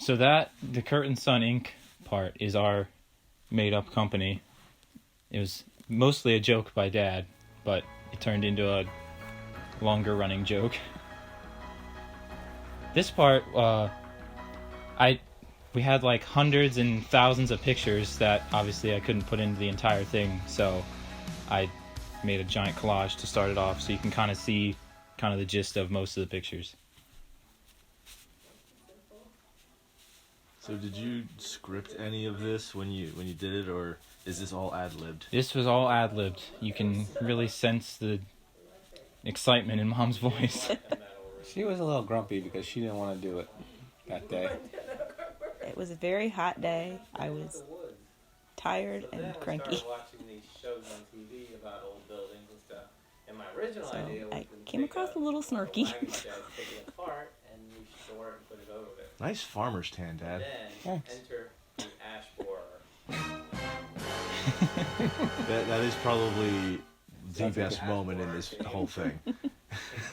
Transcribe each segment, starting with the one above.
So the Curtain Sun Inc. part is our made-up company. It was mostly a joke by Dad, but it turned into a longer-running joke. This part, we had like hundreds and thousands of pictures that obviously I couldn't put into the entire thing, so I made a giant collage to start it off, so you can kind of see kind of the gist of most of the pictures. So did you script any of this when you did it, or is this all ad-libbed? This was all ad-libbed. You can really sense the excitement in Mom's voice. She was a little grumpy because she didn't want to do it that day. It was a very hot day. I was tired and cranky. Watching these shows on TV about old buildings and stuff. And my original So idea was I to came across a little snarky. take it apart and we store it and put it over there. Nice farmer's tan, Dad. Then Thanks. enter the ash borer. That is probably the Sounds like best a- moment in this whole thing. They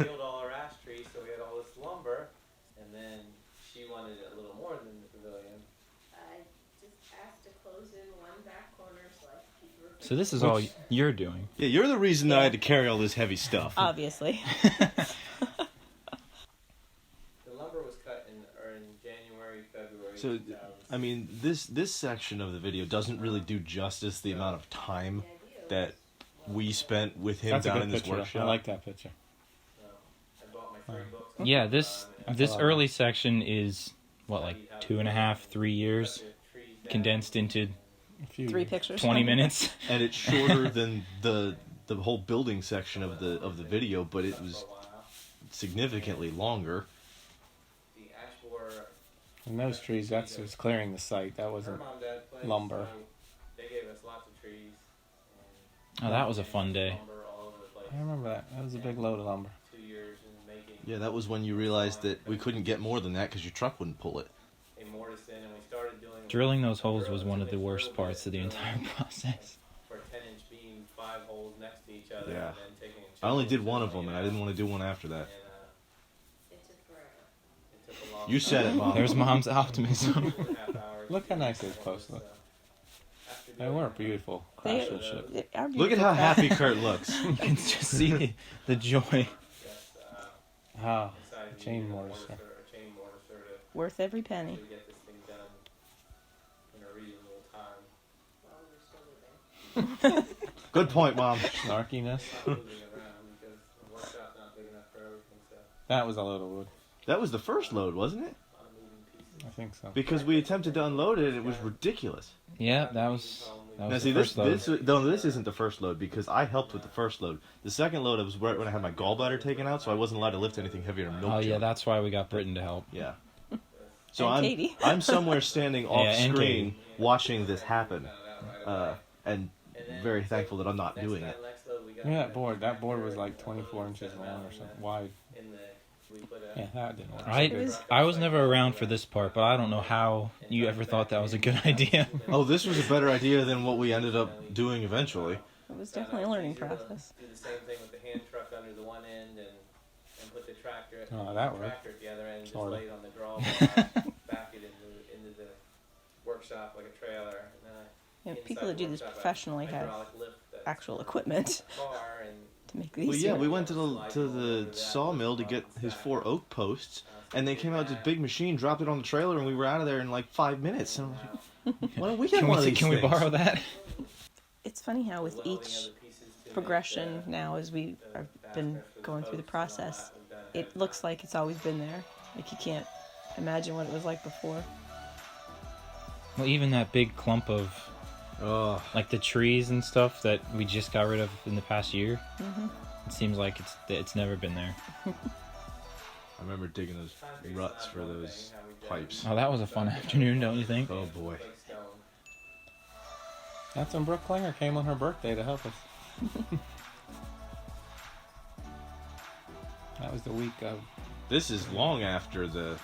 killed all our ash trees, so we had all this lumber. And then she wanted it a little more than the pavilion. I just asked to close in one back corner so I could keep the roof. So this is all you're doing. Yeah, you're the reason that I had to carry all this heavy stuff. Obviously. The lumber was cut in January, February. So, 2000. I mean, this section of the video doesn't really do justice the amount of time that we spent with him That's a down good in this picture. workshop. I like that picture. I bought my 3 books. Yeah, this early section is, what, like 2.5, 3 years condensed into A few 3 years. pictures. 20 minutes. And it's shorter than the whole building section of the video, but it was significantly longer. The ash borer. And those trees, that's was clearing the site. That Her wasn't mom, dad played, lumber. so they gave us lots of trees. Oh, that was a fun day. Lumber all over the place. I remember that. That was a big load of lumber. 2 years in making. Yeah, that was when you realized that we couldn't get more than that because your truck wouldn't pull it. A mortise in, and we started doing. Drilling those holes was one of the worst parts of the entire process. For a 10-inch beam, 5 holes next to each other, Yeah. and then taking. I only did one of them, and I didn't want to do one after that. It took forever. It took a long You said it, Mom. There's Mom's optimism. 2.5 hours. Look how nice those posts look. After They doing were that, beautiful They- craftsmanship. They are Look at beautiful how craft. happy Kurt looks. You can just see the joy. yes, Ah, decided we chain needed a mortise. mortiser, a chain mortiser to Worth every penny. actually get this thing done in a reasonable time. While we were still living. Good point, Mom. Snarkiness. Not moving around because the workshop's not big enough for everything, so That was a load of wood. That was the first load, wasn't it? a lot of moving pieces. I think so. Because we attempted to unload it, and it was ridiculous. Yeah, that was Now, the see, this first load. this isn't the first load because I helped with the first load. The second load was right when I had my gallbladder taken out, so I wasn't allowed to lift anything heavier than a milk Oh yeah, jug. that's why we got Britain to help. Yeah. So And I'm Katie. I'm somewhere standing off Yeah, and screen Katie. watching this happen, and very thankful that I'm not Next doing time, it. next load, we got Yeah, that board. That board was like 24 inches long or something wide. in the we put a Yeah, that didn't work. I was never around for this part, but I don't know how you ever thought that was a good idea. Oh, this was a better idea than what we ended up doing eventually. It was definitely a learning process. Do the same thing with the hand truck under the one end and put the tractor Oh, that worked. tractor at the other end, just Sorta. lay it on the drawbar, back it into the workshop like a trailer. And then You know, inside people that the do this workshop, professionally have hydraulic lift that's actual equipment in the car and to make these. Well, yeah, work. we went to the sawmill to get his 4 oak posts, and they came out with this big machine, dropped it on the trailer, and we were out of there in like 5 minutes. And I'm like, why don't we get one of these Can we things? borrow that? It's funny how with welding each other pieces to progression make now, as we have been going through the process, it looks like it's always been there. Like you can't imagine what it was like before. Well, even that big clump of Oh, like the trees and stuff that we just got rid of in the past year. Mm-hmm. It seems like it's never been there. I remember digging those ruts for those pipes. Oh, that was a fun afternoon, don't you think? Oh boy. That's when Brooke Klinger came on her birthday to help us. That was the week of. This is long after the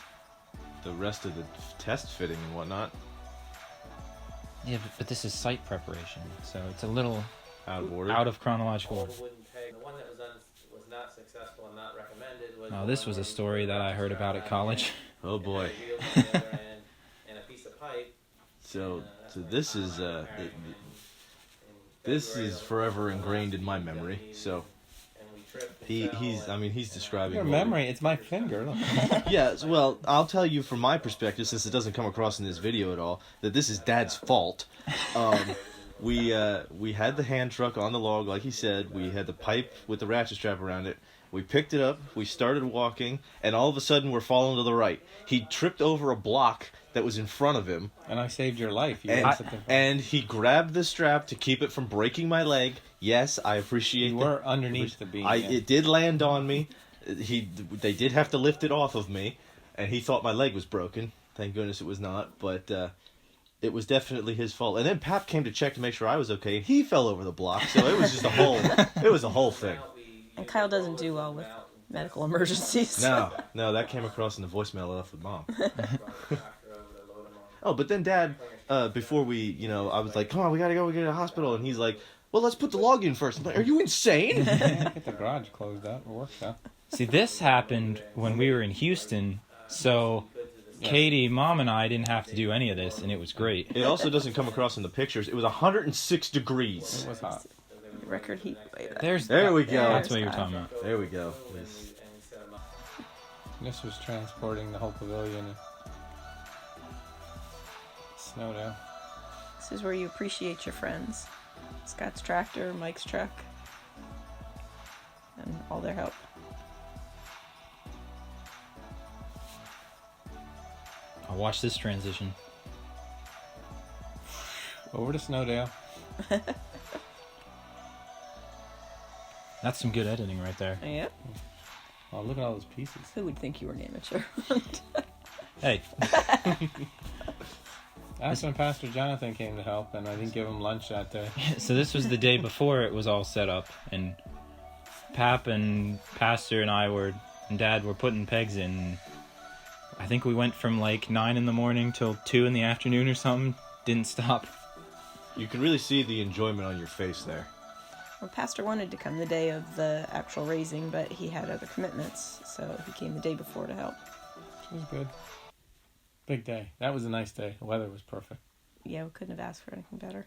rest of the test fitting and whatnot. Yeah, but this is site preparation, so it's a little Out of order. out of chronological All order. the wooden peg. The one that was not successful and not recommended was. Oh, the this one was where a you story put that I heard strap about at on college. Oh and boy. had wheels on the other end. So this is this is forever ingrained in my memory. So he's describing Your what memory, it's my finger. Look. Yeah, well, I'll tell you from my perspective, since it doesn't come across in this video at all, that this is Dad's fault. We had the hand truck on the log, like he said. We had the pipe with the ratchet strap around it. We picked it up, we started walking, and all of a sudden we're falling to the right. He tripped over a block that was in front of him. And I saved your life. And he grabbed the strap to keep it from breaking my leg. Yes, I appreciate You were underneath the beam. It did land on me. They did have to lift it off of me, and he thought my leg was broken. Thank goodness it was not, but it was definitely his fault. And then Pap came to check to make sure I was okay, and he fell over the block, so it was just a whole thing. And Kyle doesn't do well with medical emergencies. No, that came across in the voicemail I left with Mom. Oh, but then Dad, before we, I was like, come on, we gotta go, we gotta go to the hospital, and he's like, well, let's put the log in first. I'm like, are you insane? Get the garage closed up. It works out. See, this happened when we were in Houston, so Katie, Mom, and I didn't have to do any of this, and it was great. It also doesn't come across in the pictures. It was 106 degrees. It was hot. Record heat wave. There we go. That's what you're talking about. There we go. This was transporting the whole pavilion. Snowed out. This is where you appreciate your friends. Scott's tractor, Mike's truck, and all their help. I'll watch this transition. Over to Snowdale. That's some good editing right there. Yep. Oh, look at all those pieces. Who would think you were an amateur? Hey, That's when Pastor Jonathan came to help, and I didn't give him lunch that day. so this was the day before it was all set up, and Pap and Pastor and and Dad were putting pegs in. I think we went from like 9 in the morning till 2 in the afternoon or something. Didn't stop. You can really see the enjoyment on your face there. Well, Pastor wanted to come the day of the actual raising, but he had other commitments, so he came the day before to help. It was good. Big day. That was a nice day. The weather was perfect. Yeah, we couldn't have asked for anything better.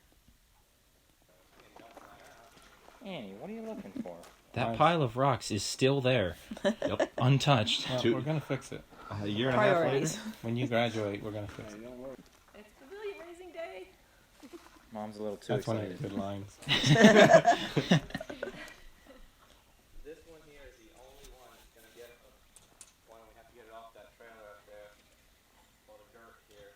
Annie, what are you looking for? That pile of rocks is still there. Yep. Untouched. Well, we're going to fix it. A year and a half later. Priorities. When you graduate, we're going to fix it. It's Pavilion Raising Day. Mom's a little too That's one of excited. your good lines. This one here is the only one that's going to get one. We have to get it off that trailer up there. All the dirt here.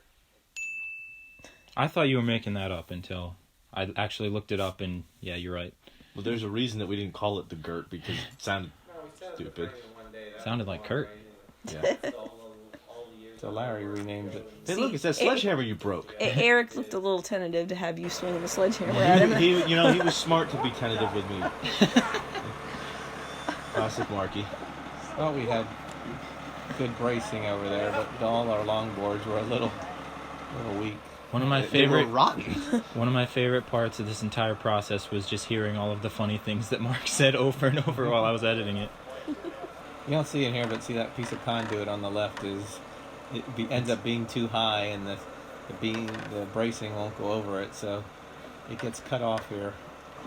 I thought you were making that up until I actually looked it up, and yeah, you're right. Well, there's a reason that we didn't call it the Gert, because it sounded stupid. Sounded like Kurt. Yeah. So Larry renamed it. Hey, look, it's that sledgehammer you broke. Eric looked a little tentative to have you swing the sledgehammer at him. He was smart to be tentative with me. Classic Marky. Thought we had good bracing over there, but all our longboards were a little weak. One of my They were favorite rotten. One of my favorite parts of this entire process was just hearing all of the funny things that Mark said over and over while I was editing it. You don't see it here, but see that piece of conduit on the left ends up being too high, and the bracing won't go over it, so it gets cut off here.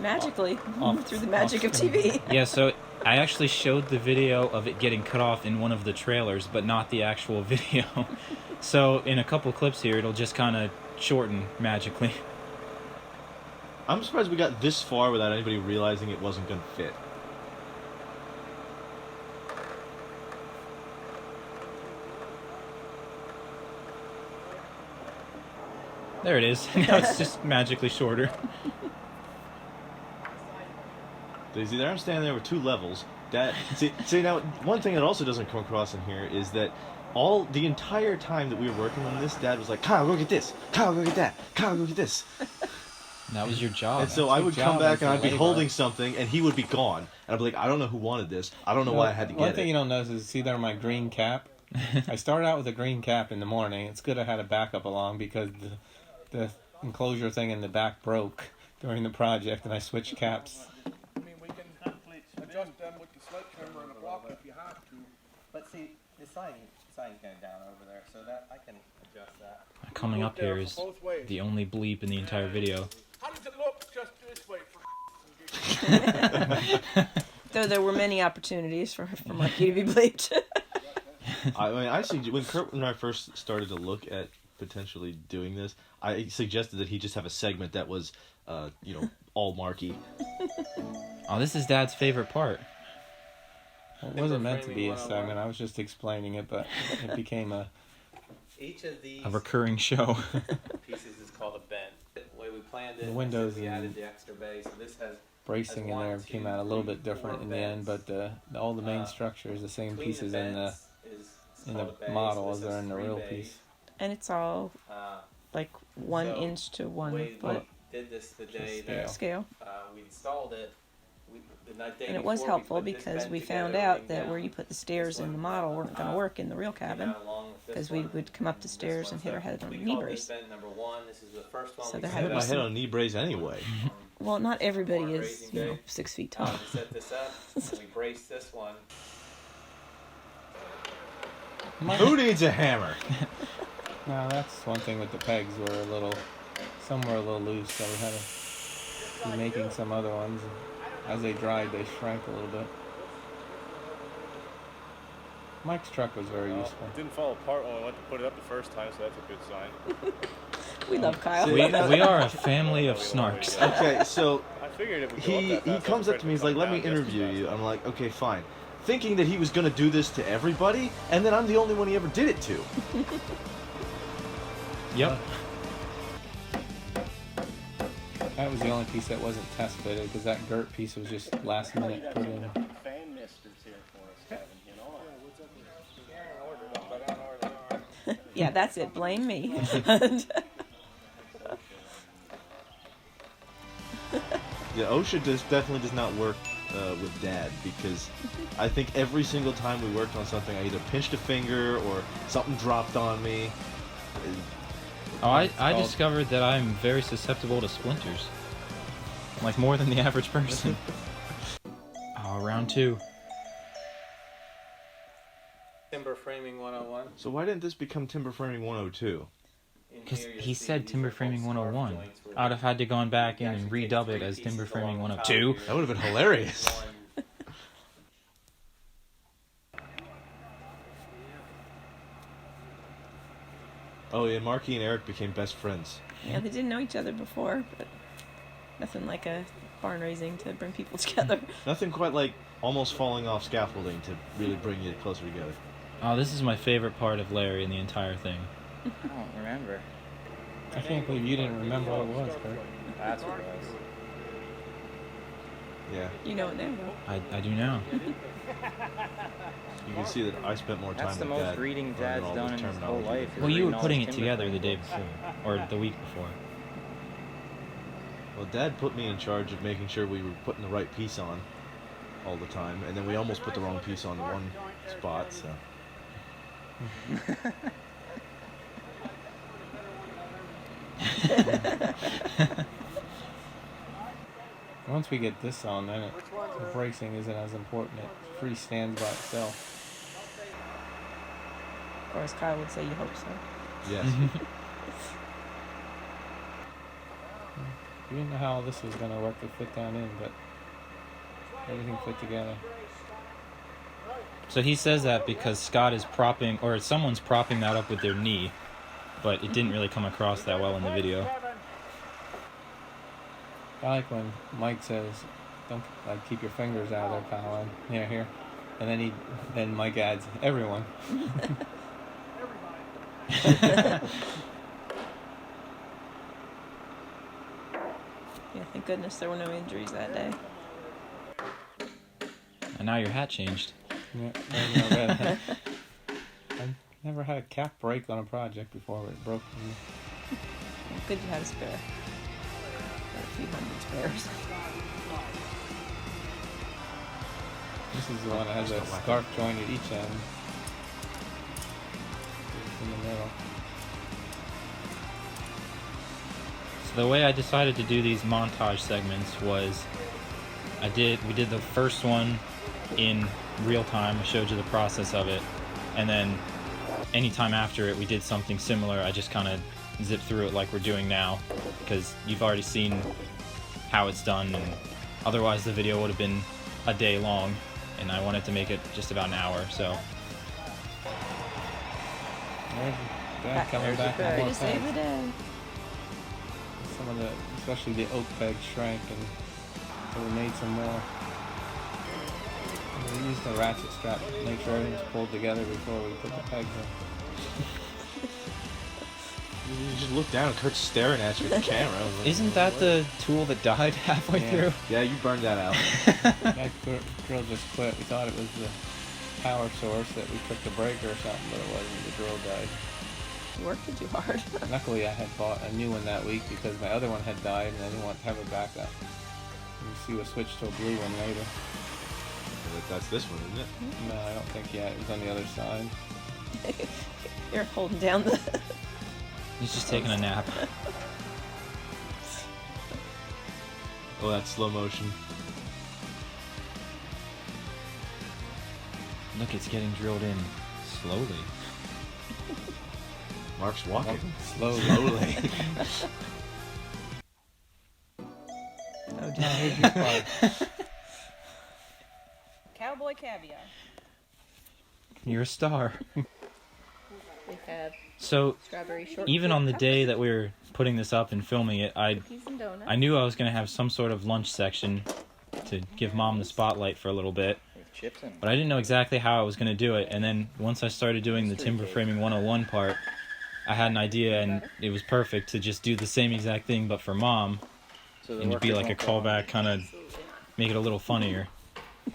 Magically, Off- through the magic of off- TV. Yeah, so I actually showed the video of it getting cut off in one of the trailers, but not the actual video. So in a couple clips here, it'll just kind of shorten magically. I'm surprised we got this far without anybody realizing it wasn't going to fit. There it is. Now it's just magically shorter. See, there I'm standing there with 2 levels. See now, one thing that also doesn't come across in here is that the entire time that we were working on this, Dad was like, Kyle, go get this. Kyle, go get that. Kyle, go get this. That was your job. And so I would come job back as and a I'd be laborer. holding something, and he would be gone. And I'd be like, I don't know who wanted this. I don't know why I had to One get thing it. you don't notice is, see there my green cap? I started out with a green cap in the morning. It's good I had a backup along because the enclosure thing in the back broke during the project, and I switched caps. I mean, we can adjust them with the sledgehammer and a block if you have to. But see, the sign's kind of down over there, so that I can adjust that. coming Look up here there is for both ways. the only bleep in the entire video. How does it look just this way for Though there were many opportunities for Mikey to be bleeped. I mean, actually, when Kurt and I first started to look at potentially doing this, I suggested that he just have a segment that was, all Marky. Oh, this is Dad's favorite part. It wasn't meant to be a segment. I was just explaining it, but it became a. Each of these A recurring show. pieces is called a bend. The way we planned it, The windows we added and the extra base. So this has bracing in there came out a little bit different in the end, but all the main structure is the same between pieces in the is in the model as there in the real piece. And it's all like 1 So, inch to 1 We foot did this the day Scale. that scale. we installed it. The night day And it was before, we helpful put this because bed we together, found out everything that down. where you put the stairs in the model weren't going to work in the real cabin, Came out along with this because we one. would come up the This stairs and one's hit our the- head on we the knee called brace. this bend number 1. This is the first one So we there I had had to my be head on a knee brace anyway. Well, not everybody Before is, raising day. 6 feet tall. We set this up, and we braced this one. Who needs a hammer? No, that's one thing with the pegs were some were a little loose, so we had to be making some other ones. And as they dried, they shrank a little bit. Mike's truck was very useful. It didn't fall apart when I went to put it up the first time, so that's a good sign. We love Kyle. We are a family of snarks. Okay, so I figured it would go up he that fast. comes up to me, he's like, let me interview you. I'm like, okay, fine. Thinking that he was going to do this to everybody, and then I'm the only one he ever did it to. Yep. That was the only piece that wasn't test fitted because that girt piece was just last minute put in. Fan misters here for us, Kevin, you know. Yeah, that's it. Blame me. Yeah, OSHA definitely does not work with Dad, because I think every single time we worked on something, I either pinched a finger or something dropped on me. Oh, I discovered that I'm very susceptible to splinters. Like more than the average person. Oh, round 2. Timber framing 101. So why didn't this become Timber Framing 102? Because he said timber framing 101. I'd have had to gone back in and redub it as timber framing 102. That would have been hilarious. Oh yeah, Marky and Eric became best friends. Yeah, they didn't know each other before, but nothing like a barn raising to bring people together. Nothing quite like almost falling off scaffolding to really bring you closer together. Oh, this is my favorite part of Larry in the entire thing. I don't remember. I can't believe you didn't remember what it was, Kurt. That's what it was. Yeah, You know it now, though. I do now. you can see that I spent more time That's the with most Dad reading learning Dad's all done this in his whole terminology. life. is Well, you reading were all putting his it timber together the day framing. before. Or the week before. Well, Dad put me in charge of making sure we were putting the right piece on all the time, and then we almost put the wrong piece on one spot, so... Once we get this on, then the bracing isn't as important. It free stands by itself. Or as Kyle would say, you hope so. Yes. We didn't know how all this was going to work to fit down in, but everything fit together. So he says that because Scott is propping, or someone's propping that up with their knee, but it didn't really come across that well in the video. I like when Mike says, "Don't keep your fingers out of there, pal." And here, and then Mike adds, "Everyone." Yeah, thank goodness there were no injuries that day. And now your hat changed. Yeah, I know that. I've never had a cap break on a project before, but it broke. Good you had a spare. Got a few hundred spares. This is the one that has a scarf joint at each end. In the middle. So the way I decided to do these montage segments was we did the first one in real time. I showed you the process of it, and then anytime after it we did something similar. I just kind of zip through it like we're doing now, because you've already seen how it's done, and otherwise the video would have been a day long, and I wanted to make it just about an hour, so. There's Dad coming back Ready with to save the day. some of the, especially the oak pegs shrank, and so we made some more. And we used the ratchet strap to make sure everything's pulled together before we put the pegs in. You just look down and Kurt's staring at you with the camera. Isn't that the tool that died halfway Yeah. through? Yeah, you burned that out. That drill just quit. We thought it was the power source, that we took the breaker or something, but it wasn't. The drill died. You worked too hard. Luckily, I had bought a new one that week because my other one had died, and I didn't want to have a backup. You see, we switched to a blue one later. That's this one, isn't it? No, I don't think yet. It was on the other side. You're holding down the. He's just taking a nap. Oh, that's slow motion. Look, it's getting drilled in slowly. Mark's walking. Slowly. Slowly. Oh, Now, here's your part. Cowboy caviar. You're a star. We have So, strawberry shortcake. even on the cups, day that we were putting this up and filming it, cookies and donuts. I knew I was going to have some sort of lunch section to give Mom the spotlight for a little bit, With chips in. but I didn't know exactly how I was going to do it. And then once I started doing the timber framing 101 part, I had an idea, and it was perfect to just do the same exact thing, but for Mom, So the and to be workers like a won't go on. callback, kind of make it a little funnier.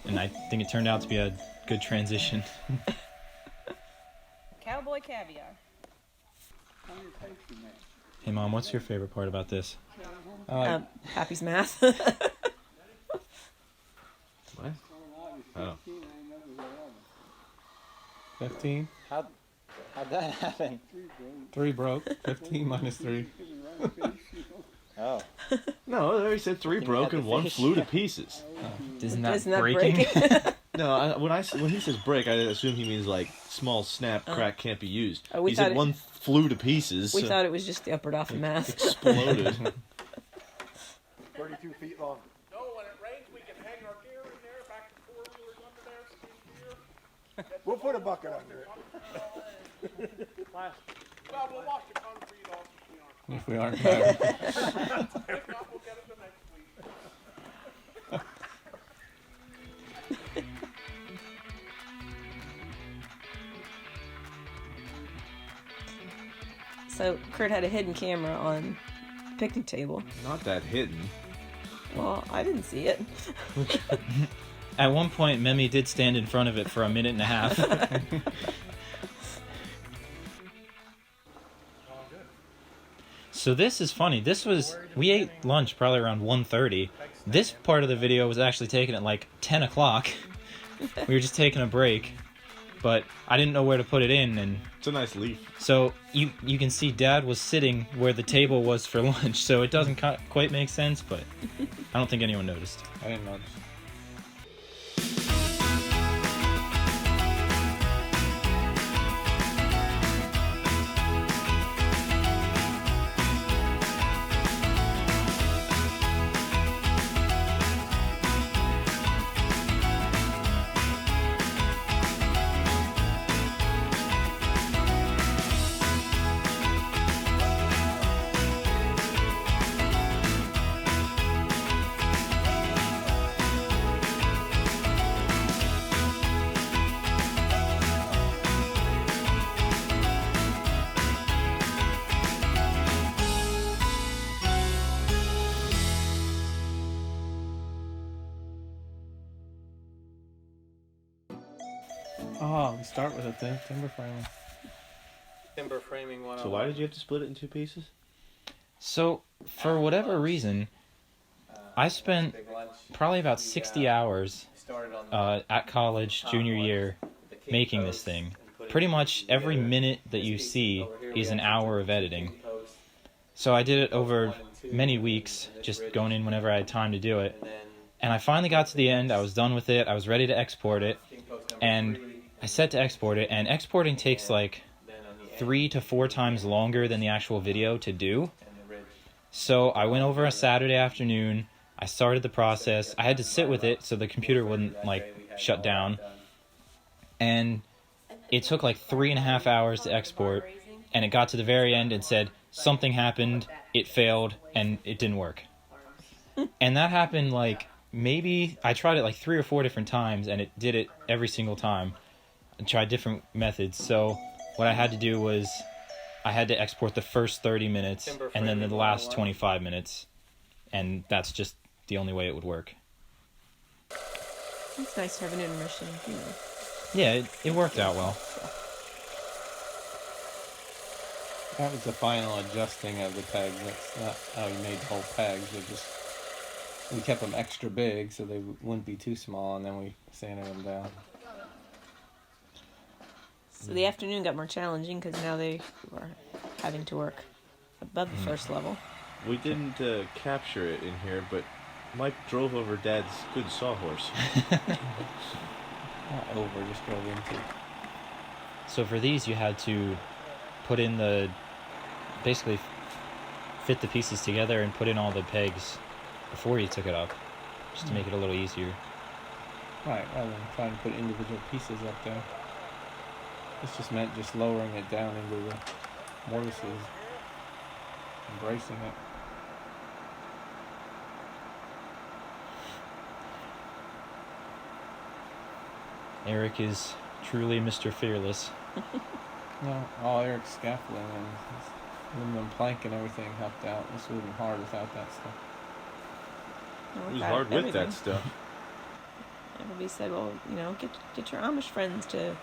And I think it turned out to be a good transition. Cowboy caviar. Hey Mom, what's your favorite part about this? Happy's math. What? Oh. 15. How'd that happen? 3 broke. 15 minus 3. Oh. No, I already said 3 You broke had and the 1 fish. flew to pieces. Isn't that Isn't that breaking? No, when he says break, I assume he means like small snap, crack can't be used. Oh, we he said thought it- 1 flew to pieces. We so thought it was just the upward off of math. exploded. 32 feet long. No, when it rains, we can hang our gear in there, back to 4-wheelers under there, skid gear. We'll put a bucket under it. Well, we'll wash the concrete off if we aren't. If we aren't back. If not, we'll get it the next week. So Kurt had a hidden camera on the picnic table. Not that hidden. Well, I didn't see it. At one point, Memi did stand in front of it for a minute and a half. So this is funny. We ate lunch probably around 1:30. This part of the video was actually taken at like 10 o'clock. We were just taking a break, but I didn't know where to put it in, and It's a nice leaf. so you can see Dad was sitting where the table was for lunch, so it doesn't quite make sense, but I don't think anyone noticed. I didn't notice. Oh, we start with a timber framing. Timber framing 101. So why did you have to split it in 2 pieces? So, for whatever reason, I spent Big lunch. probably about 60 hours Started on at college, junior year, the cake making this posts thing. and putting Pretty it much every together. minute that you This piece see over here, we is an actually hour of put editing. the posts, So I did it over 1 and 2, many and weeks, this just ridge, going in whenever I had time to do it. and then And I finally got to the end, I was done with it, I was ready to export it, king post number and 3, I set to export it, and exporting takes like then on the 3 to 4 times longer than the actual video to do. So I went over a Saturday afternoon. I started the process. I had to sit with it so the computer wouldn't like shut down. And it took like 3.5 hours to export. And it got to the very end and said, something happened, it failed, and it didn't work. And that happened like, maybe, I tried it like 3 or 4 different times, and it did it every single time. I tried different methods. So what I had to do was, I had to export the first 30 minutes, and then the last 25 minutes. And that's just the only way it would work. It's nice to have an intermission, you know. Yeah, it worked out well. That was the final adjusting of the pegs. That's not how we made the whole pegs. We kept them extra big so they wouldn't be too small, and then we sanded them down. So the afternoon got more challenging because now they were having to work above the first level. We didn't capture it in here, but Mike drove over Dad's good sawhorse. Not over, just drove into. So for these, you had to put in basically fit the pieces together and put in all the pegs before you took it up, just to make it a little easier. Right, rather than trying to put individual pieces up there. This just meant just lowering it down into the mortises and bracing it. Eric is truly Mr. Fearless. No, all Eric's scaffolding and his aluminum plank and everything helped out. This would have been hard without that stuff. It was hard with that stuff. Everybody said, well, you know, get your Amish friends to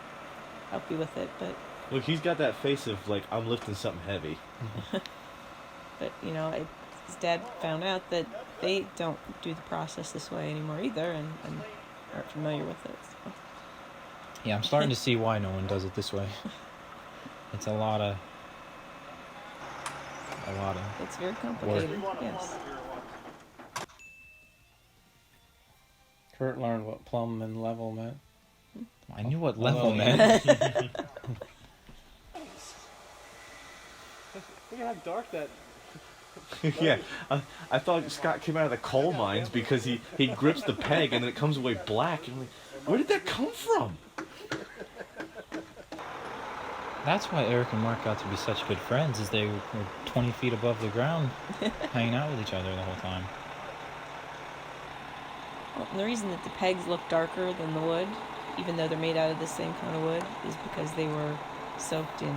help you with it, but... Look, he's got that face of, like, I'm lifting something heavy. But, you know, his dad found out that they don't do the process this way anymore either, and aren't familiar with it. So. Yeah, I'm starting to see why no one does it this way. It's a lot of... It's very complicated, yes. Kurt learned what plumb and level meant. I knew what level meant. Look at how dark that. Yeah, I thought Scott came out of the coal mines because he grips the peg and then it comes away black. And I'm like, where did that come from? That's why Eric and Mark got to be such good friends, is they were 20 feet above the ground, hanging out with each other the whole time. Well, and the reason that the pegs look darker than the wood, even though they're made out of the same kind of wood, is because they were soaked in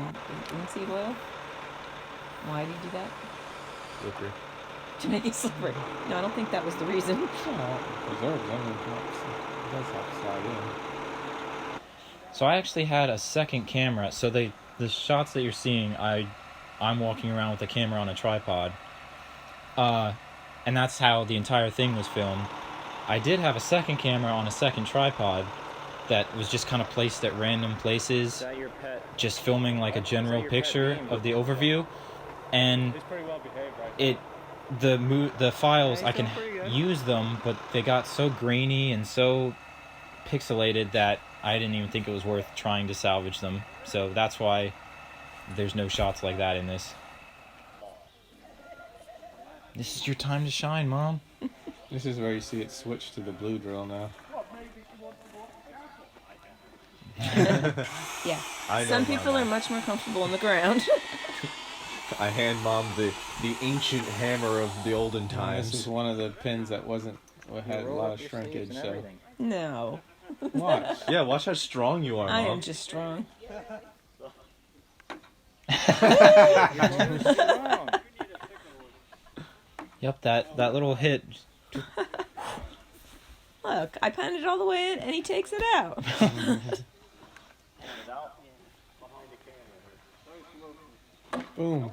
linseed oil. Why do you do that? Slippery. To make it slippery. No, I don't think that was the reason. Well, it preserves them. It does have to slide in. So I actually had a second camera. So the shots that you're seeing, I'm walking around with the camera on a tripod. And that's how the entire thing was filmed. I did have a second camera on a second tripod that was just kind of placed at random places, Is that your pet? just filming like a general your pet picture game? of the overview. And He's pretty well behaved right the files, Yeah, I he's can doing pretty good. use them, but they got so grainy and so pixelated that I didn't even think it was worth trying to salvage them. So that's why there's no shots like that in this. This is your time to shine, Mom. This is where you see it switch to the blue drill now. Yeah. I know Some my people are mom. much more comfortable on the ground. I hand Mom the ancient hammer of the olden This is times. one of the pins that had a Roll lot up of your shrinkage. sleeves and So everything. No. watch. Yeah, watch how strong you are, I Mom. am just strong. Yep, that little hit. Look, I pinned it all the way in, and he takes it out. Boom.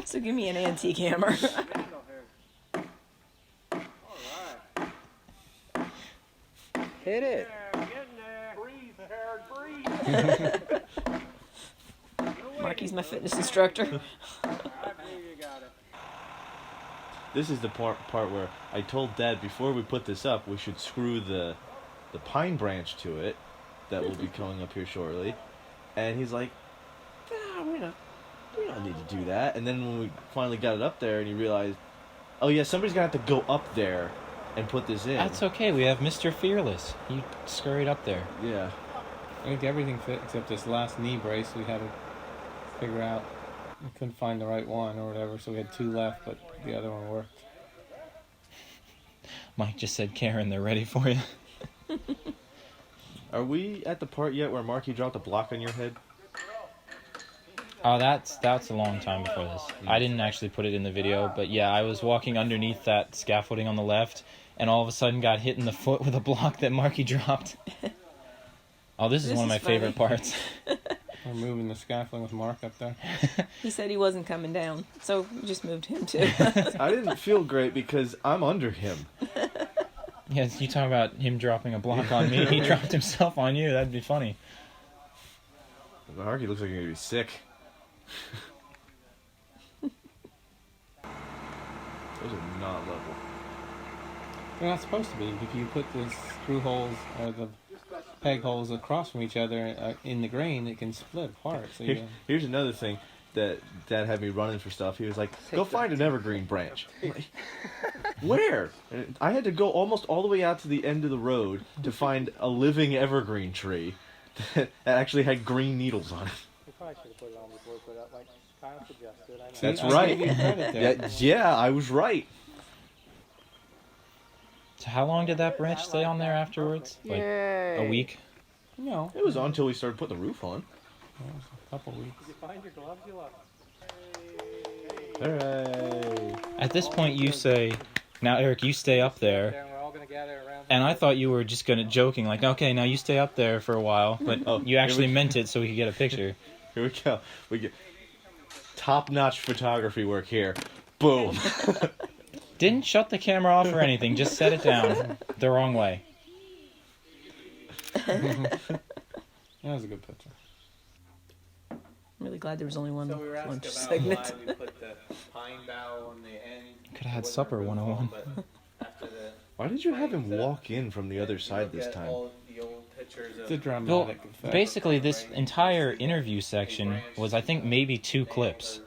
So give me an antique hammer. Hit it. Breathe, Harold, breathe. Marky's my fitness instructor. I believe you got it. This is the part where I told Dad before we put this up, we should screw the pine branch to it that will be coming up here shortly. And he's like, nah, we don't need to do that. And then when we finally got it up there and you realized, oh yeah, somebody's going to have to go up there and put this in. That's okay. We have Mr. Fearless. He scurried up there. Yeah. I think everything fit except this last knee brace. We had to figure out. We couldn't find the right one or whatever, so we had 2 left, but the other one worked. Mike just said, Karen, they're ready for you. Are we at the part yet where Marky dropped a block on your head? Oh, that's a long time before this. I didn't actually put it in the video, but yeah, I was walking underneath that scaffolding on the left, and all of a sudden got hit in the foot with a block that Marky dropped. Oh, this is one of my favorite parts. We're moving the scaffolding with Mark up there. He said he wasn't coming down, so we just moved him too. I didn't feel great because I'm under him. Yeah, you talk about him dropping a block on me. He dropped himself on you. That'd be funny. Marky looks like he's going to be sick. Those are not level. They're not supposed to be. If you put the screw holes or the peg holes across from each other in the grain, it can split apart. So Here's another thing that Dad had me running for stuff. He was like, go find an evergreen branch. I'm like, where? And I had to go almost all the way out to the end of the road to find a living evergreen tree that actually had green needles on it. You probably should have put it on before we put it up, like Kyle suggested. I know. That's I right. gave you credit there. Yeah, I was right. So how long did that branch stay on there afterwards? Like a week? No, It was on until we started putting the roof on. it was a couple weeks. Did you find your gloves you left? Hooray. At this point, you say, now Eric, you stay up there. And we're all gonna gather around. And I thought you were just joking, like, okay, now you stay up there for a while. But you actually meant it so we could get a picture. Here we go. We get top-notch photography work here. Boom. Didn't shut the camera off or anything, just set it down the wrong way. That was a good picture. I'm really glad there was only one So we were asking lunch about segment. why we put the pine bough on the end. Could have had It wasn't supper a roof 101. home, but after the Why did you have him frames up, walk in from the other you side look this at time? all the old pictures It's a of dramatic Well, effect. basically, this entire interview section was, I think, maybe 2 clips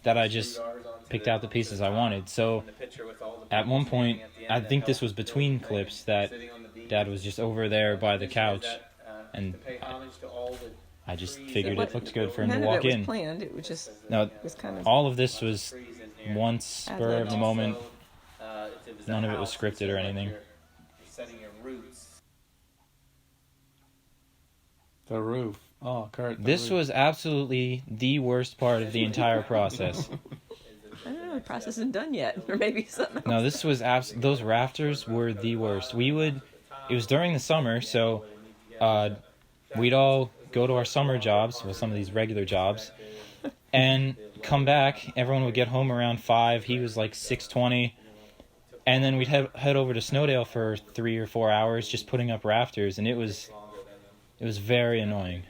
that I just picked out the pieces I wanted. So the picture with all the at one people point, standing at the end I that think this helped was build between the clips thing, that sitting on the beach. Dad was just over there by the This was couch, that, and to pay homage to all the I just trees figured that it looked good for him None to of walk it was in. planned. It was just No, it was kind of all of this was trees in here. one spur of the moment. If it None a of it was house, scripted instead or of like anything. you're setting your roots. The roof. Oh, Kurt. This was absolutely the worst part of the entire process. I don't know. The process isn't done yet, or maybe something else. No, this was those rafters were the worst. It was during the summer, so we'd all go to our summer jobs, well, some of these regular jobs, and come back. Everyone would get home around 5. He was like 6:20, and then we'd head over to Snowdale for 3 or 4 hours just putting up rafters, and it was very annoying.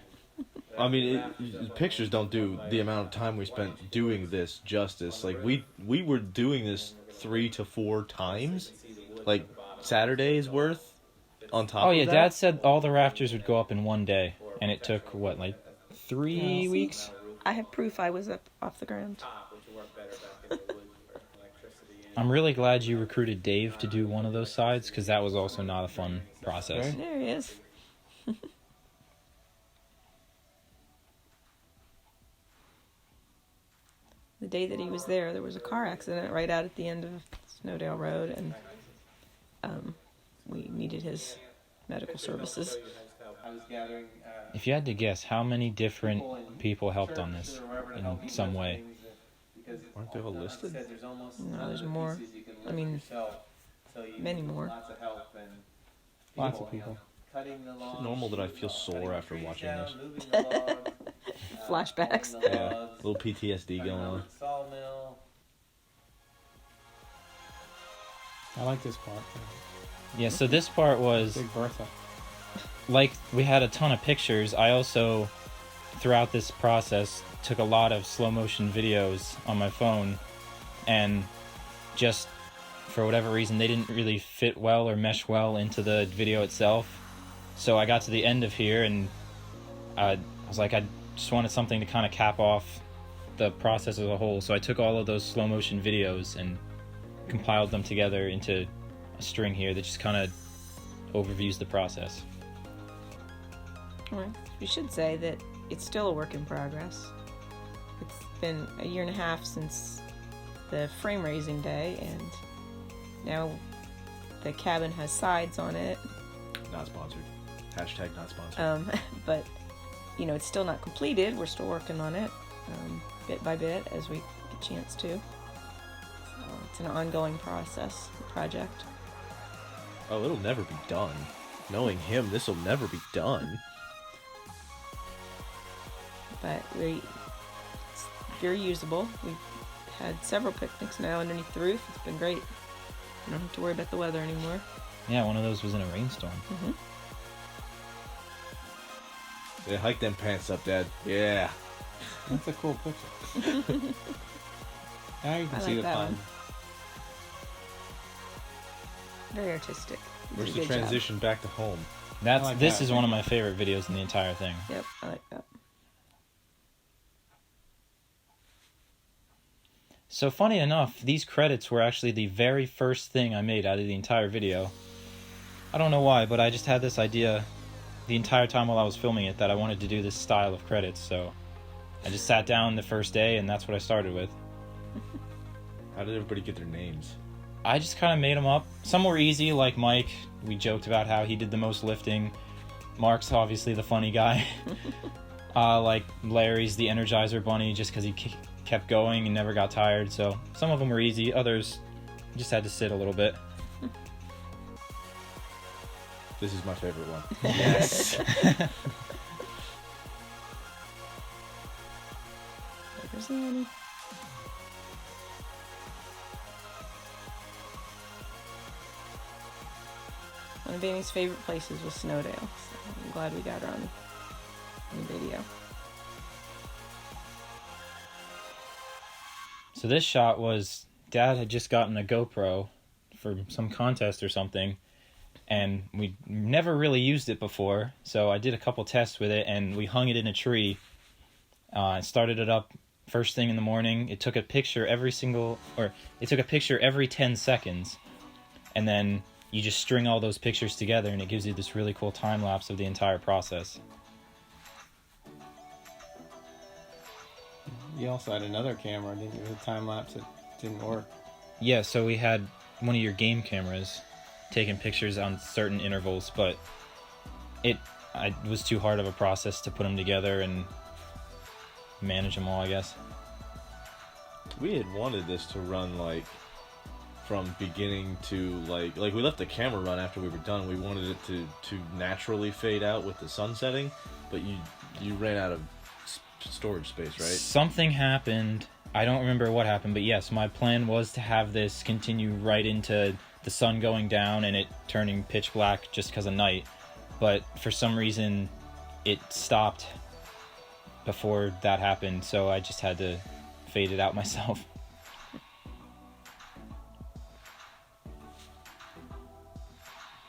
I mean, pictures don't do the amount of time we spent doing this justice. Like, we were doing this 3 to 4 times, like Saturdays worth. On top. Oh of yeah, that. Dad said all the rafters would go up in one day, and it took what, like 3 weeks? I have proof I was up off the ground. Which would work better back in the woods where electricity and I'm really glad you recruited Dave to do one of those sides, because that was also not a fun process. Right. There he is. The day that he was there was a car accident right out at the end of Snowdale Road, and we needed his medical services. I was gathering If you had to guess, how many different people helped on this in some way? Aren't they all listed? No, there's more. I mean, many more. Lots of people. Is it normal that I feel sore after watching this? Flashbacks. Yeah, a little PTSD going on. I like this part. Yeah, so this part was, Big Bertha. like, we had a ton of pictures. I also, throughout this process, took a lot of slow motion videos on my phone, and just for whatever reason they didn't really fit well or mesh well into the video itself. So I got to the end of here, and I was like, I just wanted something to kind of cap off the process as a whole. So I took all of those slow motion videos and compiled them together into a string here that just kind of overviews the process. Well, we should say that it's still a work in progress. It's been a year and a half since the frame raising day, and now the cabin has sides on it. Not sponsored. Hashtag not sponsored. But you know, it's still not completed. We're still working on it, bit by bit, as we get a chance to. So it's an ongoing project. Oh, it'll never be done. Knowing him, this will never be done. But it's very usable. We've had several picnics now underneath the roof. It's been great. You don't have to worry about the weather anymore. Yeah, one of those was in a rainstorm. Mm-hmm. Yeah, hike them pants up, Dad. Yeah. That's a cool picture. Now you can I see like the that fun. one. Very artistic. You Where's did a the good job. transition back to home? This is one of my favorite videos in the entire thing. Yep, I like that. So funny enough, these credits were actually the very first thing I made out of the entire video. I don't know why, but I just had this idea the entire time while I was filming it that I wanted to do this style of credits, so I just sat down the first day and that's what I started with. How did everybody get their names? I just kind of made them up. Some were easy, like Mike. We joked about how he did the most lifting. Mark's obviously the funny guy. Like Larry's the Energizer Bunny just because he kept going and never got tired. So some of them were easy. Others just had to sit a little bit. This is my favorite one. Yes. There's Annie. One of Annie's favorite places was Snowdale, so I'm glad we got her on video. So this shot was Dad had just gotten a GoPro for some contest or something, and we never really used it before, so I did a couple tests with it and we hung it in a tree. I started it up first thing in the morning. It took a picture every 10 seconds, and then you just string all those pictures together and it gives you this really cool time lapse of the entire process. You also had another camera, didn't you? With a time lapse that didn't work. Yeah, so we had one of your game cameras taking pictures on certain intervals, but it was too hard of a process to put them together and manage them all, I guess. We had wanted this to run like from beginning to like we left the camera run after we were done. We wanted it to naturally fade out with the sun setting, but you ran out of storage space, right? Something happened. I don't remember what happened, but yes, my plan was to have this continue right into the sun going down and it turning pitch black just because of night. But for some reason, it stopped before that happened, so I just had to fade it out myself.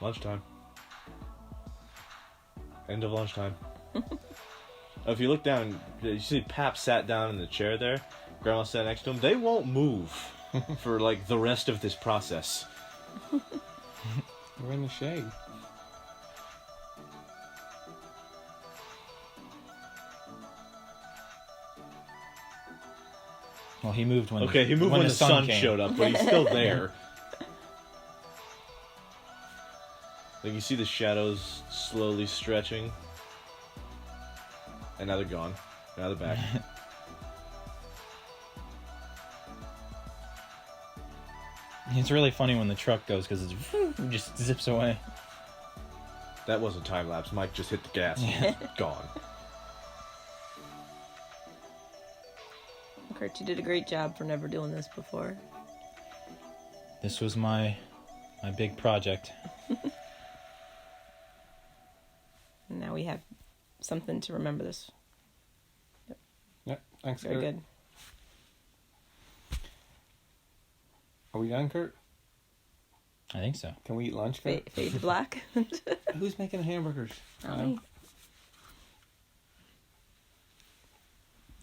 Lunchtime. End of lunchtime. If you look down, you see Pap sat down in the chair there. Grandma sat next to him. They won't move for like the rest of this process. We're in the shade. Well, he moved when He moved when the sun came. showed up, but he's still there. Like you see the shadows slowly stretching. And now they're gone. Now they're back. It's really funny when the truck goes because it just zips away. That wasn't time lapse. Mike just hit the gas. Gone. Kurt, you did a great job for never doing this before. This was my big project. And now we have something to remember this. Yep, thanks, Very Kurt. good. Are we done, Kurt? I think so. Can we eat lunch? Kurt? Fade to black. Who's making the hamburgers? Not me.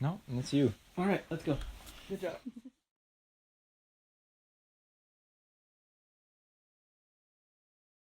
No, it's you. All right, let's go. Good job.